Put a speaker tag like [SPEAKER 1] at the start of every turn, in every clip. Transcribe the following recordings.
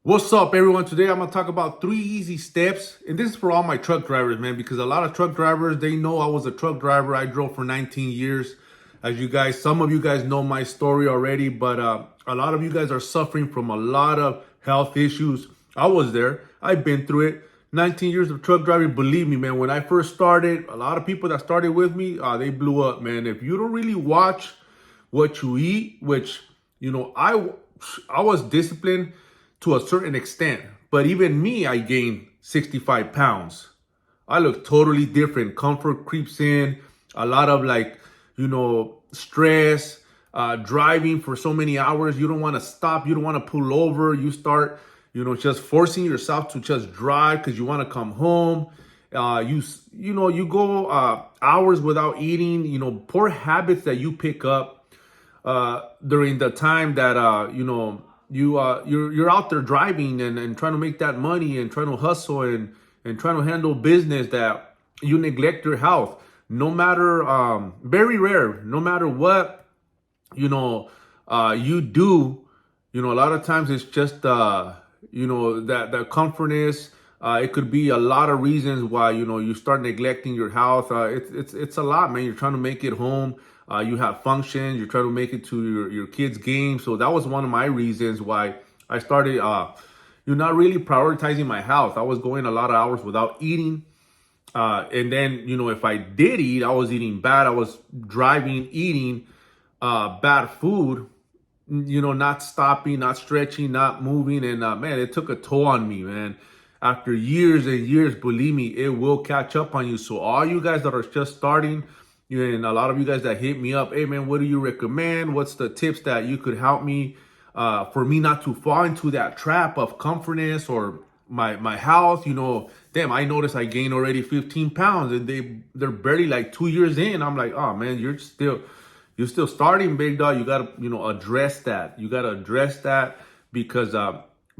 [SPEAKER 1] What's up, everyone? Today I'm gonna talk about 3 easy steps, and this is for all my truck drivers, man, because a lot of truck drivers, they know I was a truck driver. I drove for 19 years. Some of you guys know my story already, but a lot of you guys are suffering from a lot of health issues. I was there. I've been through it. 19 years of truck driving. Believe me, man, when I first started, a lot of people that started with me, they blew up, man. If you don't really watch what you eat, which, I was disciplined to a certain extent. But even me, I gained 65 pounds. I look totally different. Comfort creeps in. A lot of stress, driving for so many hours. You don't want to stop. You don't want to pull over. You start, just forcing yourself to just drive because you want to come home. You go hours without eating. Poor habits that you pick up during the time that you're out there driving and trying to make that money and trying to hustle and trying to handle business, that you neglect your health. No matter very rare, no matter what you do, a lot of times it's just that comfortness. It could be a lot of reasons why you start neglecting your health. It's a lot, man. You're trying to make it home. You have functions. You're trying to make it to your kids' game. So that was one of my reasons why I started. You're not really prioritizing my health. I was going a lot of hours without eating, and then if I did eat, I was eating bad. I was driving, eating bad food. Not stopping, not stretching, not moving, and man, it took a toll on me, man. After years and years, believe me, it will catch up on you. So all you guys that are just starting, and a lot of you guys that hit me up, hey man, what do you recommend? What's the tips that you could help me for me not to fall into that trap of comfortness or my health? Damn, I noticed I gained already 15 pounds and they're barely like 2 years in. I'm like, oh man, you're still starting, big dog. You gotta address that. You gotta address that because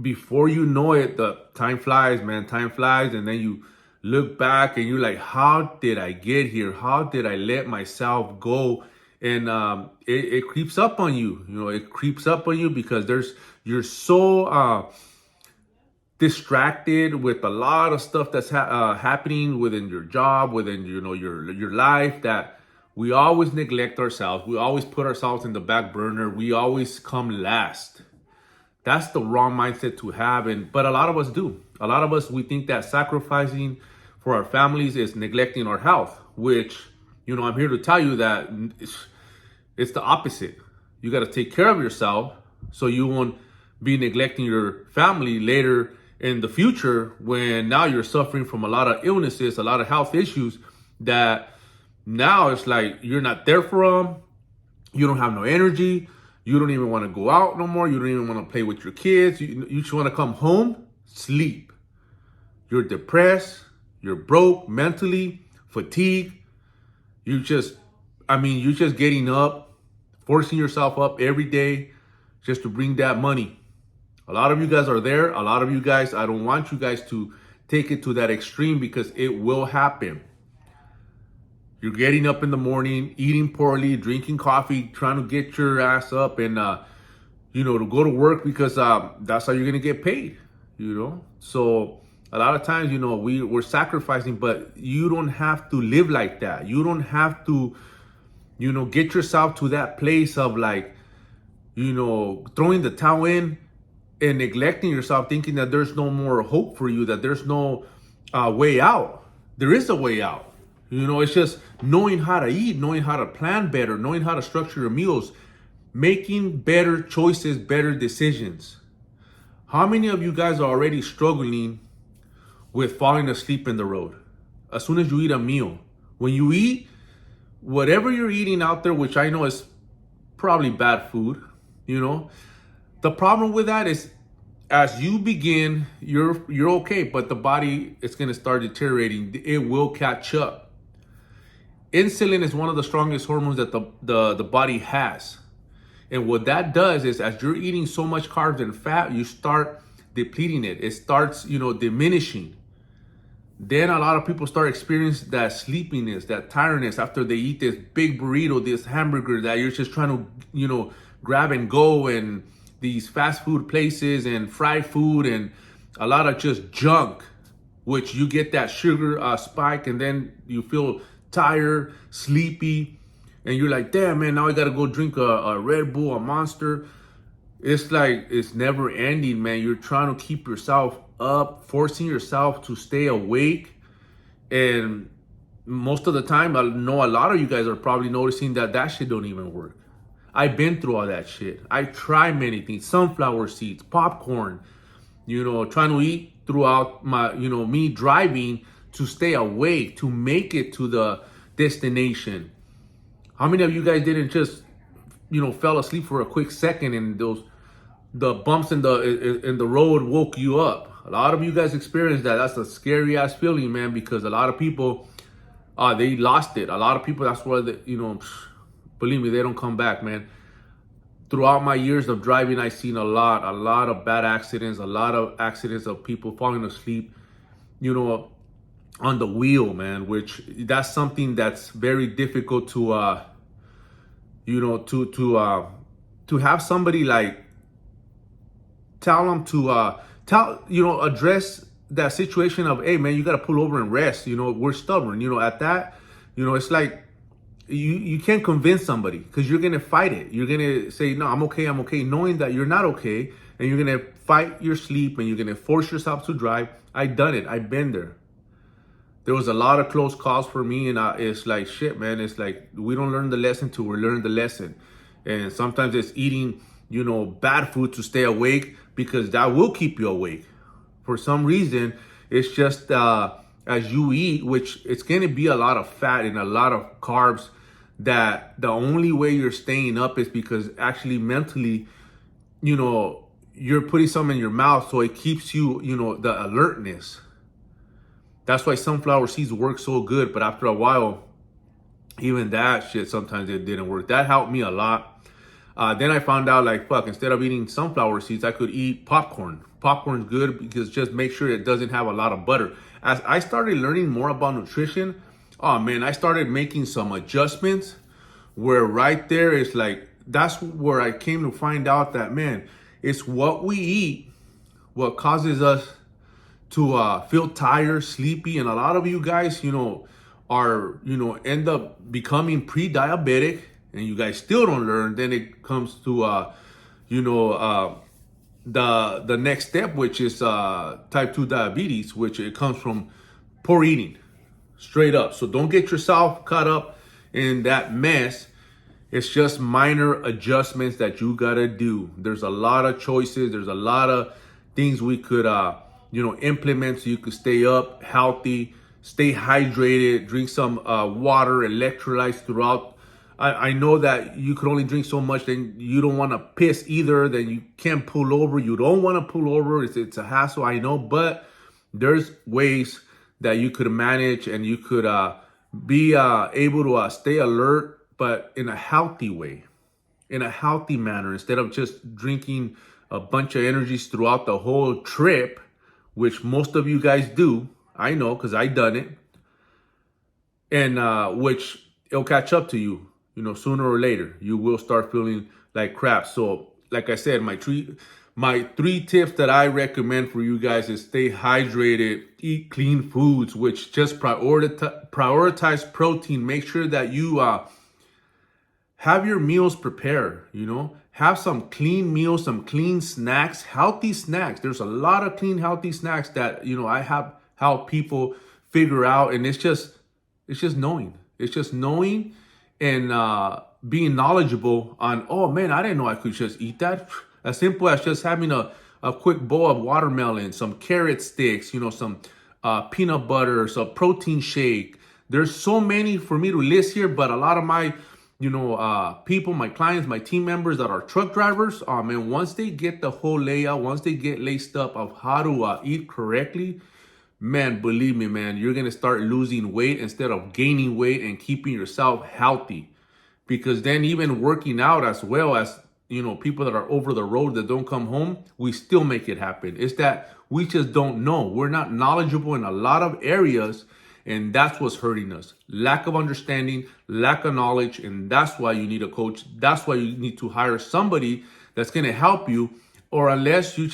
[SPEAKER 1] before you know it, the time flies, man. Time flies, and then you look back and you're like, how did I get here? How did I let myself go? And it creeps up on you. It creeps up on you because you're so distracted with a lot of stuff that's happening within your job, within your life, that we always neglect ourselves. We always put ourselves in the back burner. We always come last. That's the wrong mindset to have, but a lot of us do. A lot of us, we think that sacrificing for our families is neglecting our health, which, I'm here to tell you that it's the opposite. You got to take care of yourself so you won't be neglecting your family later in the future when now you're suffering from a lot of illnesses, a lot of health issues that now it's like you're not there for them. You don't have no energy. You don't even want to go out no more. You don't even want to play with your kids. You just want to come home, sleep. You're depressed. You're broke mentally, fatigued. You're just getting up, forcing yourself up every day just to bring that money. A lot of you guys are there. A lot of you guys, I don't want you guys to take it to that extreme because it will happen. You're getting up in the morning, eating poorly, drinking coffee, trying to get your ass up and, to go to work because that's how you're going to get paid, So a lot of times, we're sacrificing, but you don't have to live like that. You don't have to, get yourself to that place of like, throwing the towel in and neglecting yourself, thinking that there's no more hope for you, that there's no way out. There is a way out. It's just knowing how to eat, knowing how to plan better, knowing how to structure your meals, making better choices, better decisions. How many of you guys are already struggling with falling asleep in the road? As soon as you eat a meal, when you eat, whatever you're eating out there, which I know is probably bad food, the problem with that is as you begin, you're okay, but the body is going to start deteriorating. It will catch up. Insulin is one of the strongest hormones that the body has. And what that does is as you're eating so much carbs and fat, you start depleting it. It starts, diminishing. Then a lot of people start experiencing that sleepiness, that tiredness after they eat this big burrito, this hamburger that you're just trying to, grab and go and these fast food places and fried food and a lot of just junk, which you get that sugar spike, and then you feel tired, sleepy, and you're like, damn, man, now I gotta go drink a Red Bull, a Monster. It's like, it's never ending, man. You're trying to keep yourself up, forcing yourself to stay awake. And most of the time, I know a lot of you guys are probably noticing that shit don't even work. I've been through all that shit. I tried many things, sunflower seeds, popcorn, trying to eat throughout my, me driving to stay awake, to make it to the destination. How many of you guys didn't just, fell asleep for a quick second and the bumps in the road woke you up? A lot of you guys experienced that. That's a scary ass feeling, man, because a lot of people, they lost it. A lot of people, that's why, believe me, they don't come back, man. Throughout my years of driving, I've seen a lot of bad accidents, a lot of accidents of people falling asleep, on the wheel, man, which that's something that's very difficult to, to have somebody like tell them to, address that situation of, hey, man, you got to pull over and rest. We're stubborn, at that, it's like, you can't convince somebody because you're going to fight it. You're going to say, no, I'm okay, knowing that you're not okay. And you're going to fight your sleep and you're going to force yourself to drive. I've done it. I've been there. There was a lot of close calls for me. And it's like, shit, man. It's like, we don't learn the lesson till we learn the lesson. And sometimes it's eating, bad food to stay awake because that will keep you awake. For some reason, it's just as you eat, which it's going to be a lot of fat and a lot of carbs, that the only way you're staying up is because actually mentally, you're putting something in your mouth, so it keeps you, the alertness. That's why sunflower seeds work so good, but after a while, even that shit, sometimes it didn't work. That helped me a lot. Then I found out, like, fuck, instead of eating sunflower seeds, I could eat popcorn. Popcorn's good because just make sure it doesn't have a lot of butter. As I started learning more about nutrition, oh man, I started making some adjustments where right there is like, that's where I came to find out that, man, it's what we eat, what causes us to feel tired, sleepy. And a lot of you guys, are, end up becoming pre-diabetic, and you guys still don't learn. Then it comes to, the next step, which is type 2 diabetes, which it comes from poor eating, straight up. So don't get yourself caught up in that mess. It's just minor adjustments that you gotta do. There's a lot of choices. There's a lot of things we could implement so you could stay up healthy, stay hydrated, drink some water, electrolytes throughout. I know that you could only drink so much, then you don't want to piss either, then you can't pull over. You don't want to pull over. It's a hassle, I know, but there's ways that you could manage and you could be able to stay alert, but in a healthy way, in a healthy manner, instead of just drinking a bunch of energies throughout the whole trip, which most of you guys do. I know, because I done it. And which it'll catch up to you. Sooner or later, you will start feeling like crap. So, like I said, my three tips that I recommend for you guys is stay hydrated, eat clean foods, which just prioritize protein. Make sure that you have your meals prepared, have some clean meals, some clean snacks, healthy snacks. There's a lot of clean, healthy snacks that, I have helped people figure out. And it's just knowing. It's just knowing and being knowledgeable on, oh man, I didn't know I could just eat that. As simple as just having a quick bowl of watermelon, some carrot sticks, some peanut butter, some protein shake. There's so many for me to list here, but a lot of my, people, my clients, my team members that are truck drivers, man, once they get the whole layout, once they get laced up of how to eat correctly, man, believe me, man, you're going to start losing weight instead of gaining weight and keeping yourself healthy. Because then even working out as well as, people that are over the road that don't come home, we still make it happen. It's that we just don't know. We're not knowledgeable in a lot of areas, and that's what's hurting us. Lack of understanding, lack of knowledge, and that's why you need a coach. That's why you need to hire somebody that's going to help you, or unless you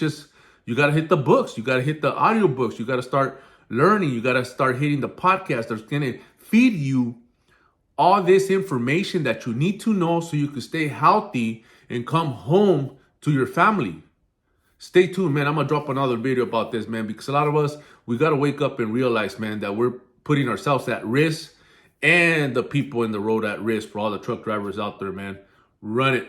[SPEAKER 1] got to hit the books, you got to hit the audiobooks, you got to start learning, you got to start hitting the podcast that's going to feed you all this information that you need to know so you can stay healthy and come home to your family. Stay tuned, man. I'm going to drop another video about this, man, because a lot of us, we got to wake up and realize, man, that we're putting ourselves at risk and the people in the road at risk for all the truck drivers out there, man. Run it.